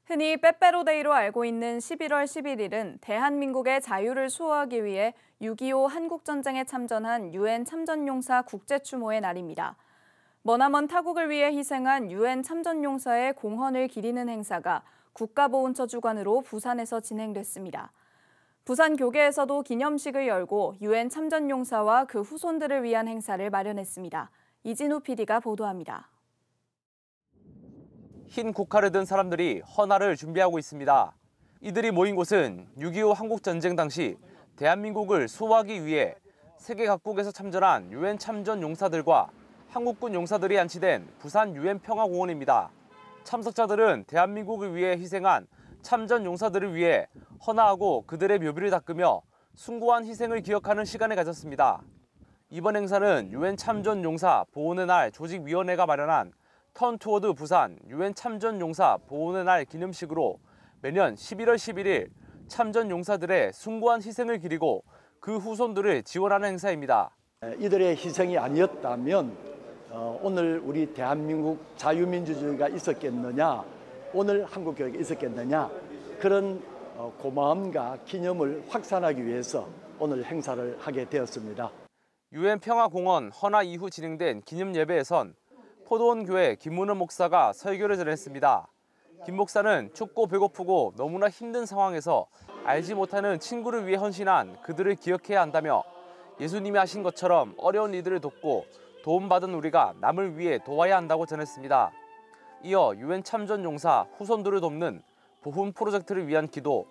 흔히 빼빼로데이로 알고 있는 11월 11일은 대한민국의 자유를 수호하기 위해 6.25 한국전쟁에 참전한 유엔 참전용사 국제추모의 날입니다. 머나먼 타국을 위해 희생한 유엔 참전용사의 공헌을 기리는 행사가 국가보훈처 주관으로 부산에서 진행됐습니다. 부산 교계에서도 기념식을 열고 유엔 참전용사와 그 후손들을 위한 행사를 마련했습니다. 이진우 PD가 보도합니다. 흰 국화를 든 사람들이 헌화를 준비하고 있습니다. 이들이 모인 곳은 6.25 한국전쟁 당시 대한민국을 수호하기 위해 세계 각국에서 참전한 유엔 참전 용사들과 한국군 용사들이 안치된 부산 유엔 평화공원입니다. 참석자들은 대한민국을 위해 희생한 참전 용사들을 위해 헌화하고 그들의 묘비를 닦으며 숭고한 희생을 기억하는 시간을 가졌습니다. 이번 행사는 유엔 참전 용사 보훈의 날 조직위원회가 마련한 턴 투워드 부산 유엔 참전 용사 보훈의 날 기념식으로 매년 11월 11일 참전 용사들의 숭고한 희생을 기리고 그 후손들을 지원하는 행사입니다. 이들의 희생이 아니었다면 오늘 우리 대한민국 자유민주주의가 있었겠느냐, 오늘 한국교회가 있었겠느냐, 그런 고마움과 기념을 확산하기 위해서 오늘 행사를 하게 되었습니다. 유엔 평화공원 헌화 이후 진행된 기념 예배에선 포도원교회 김문원 목사가 설교를 전했습니다. 김 목사는 춥고 배고프고 너무나 힘든 상황에서 알지 못하는 친구를 위해 헌신한 그들을 기억해야 한다며 예수님이 하신 것처럼 어려운 이들을 돕고 도움받은 우리가 남을 위해 도와야 한다고 전했습니다. 이어 유엔 참전 용사 후손들을 돕는 보훈 프로젝트를 위한 기도,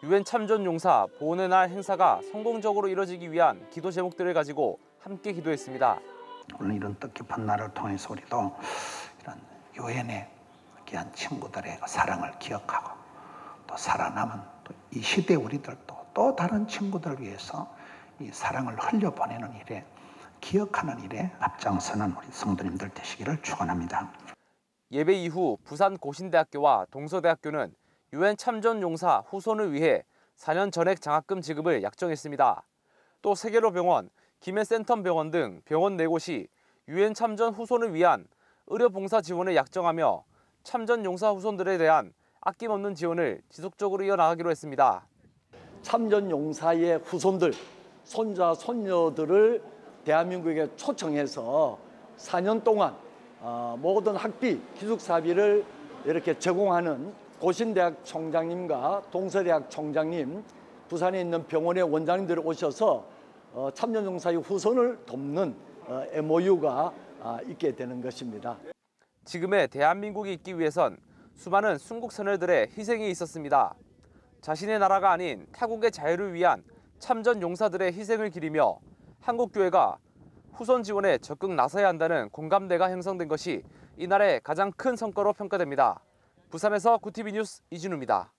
유엔 참전 용사 보훈의 날 행사가 성공적으로 이뤄지기 위한 기도 제목들을 가지고 함께 기도했습니다. 오늘 이런 뜻깊은 날을 통해서 우리도 이런 유엔의 귀한 친구들의 사랑을 기억하고 또 살아남은 또 이 시대 우리들도 또 다른 친구들을 위해서 이 사랑을 흘려보내는 일에 기억하는 일에 앞장서는 우리 성도님들 되시기를 축원합니다. 예배 이후 부산 고신대학교와 동서대학교는 유엔 참전 용사 후손을 위해 4년 전액 장학금 지급을 약정했습니다. 또 세계로병원, 김해센텀병원 등 병원 4곳이 유엔 참전 후손을 위한 의료봉사 지원을 약정하며 참전 용사 후손들에 대한 아낌없는 지원을 지속적으로 이어나가기로 했습니다. 참전 용사의 후손들, 손자, 손녀들을 대한민국에 초청해서 4년 동안 모든 학비, 기숙사비를 이렇게 제공하는 고신대학 총장님과 동서대학 총장님, 부산에 있는 병원의 원장님들이 오셔서 참전용사의 후손을 돕는 MOU가 있게 되는 것입니다. 지금의 대한민국이 있기 위해선 수많은 순국 선열들의 희생이 있었습니다. 자신의 나라가 아닌 타국의 자유를 위한 참전 용사들의 희생을 기리며 한국교회가 후손 지원에 적극 나서야 한다는 공감대가 형성된 것이 이날의 가장 큰 성과로 평가됩니다. 부산에서 구티비 뉴스 이진우입니다.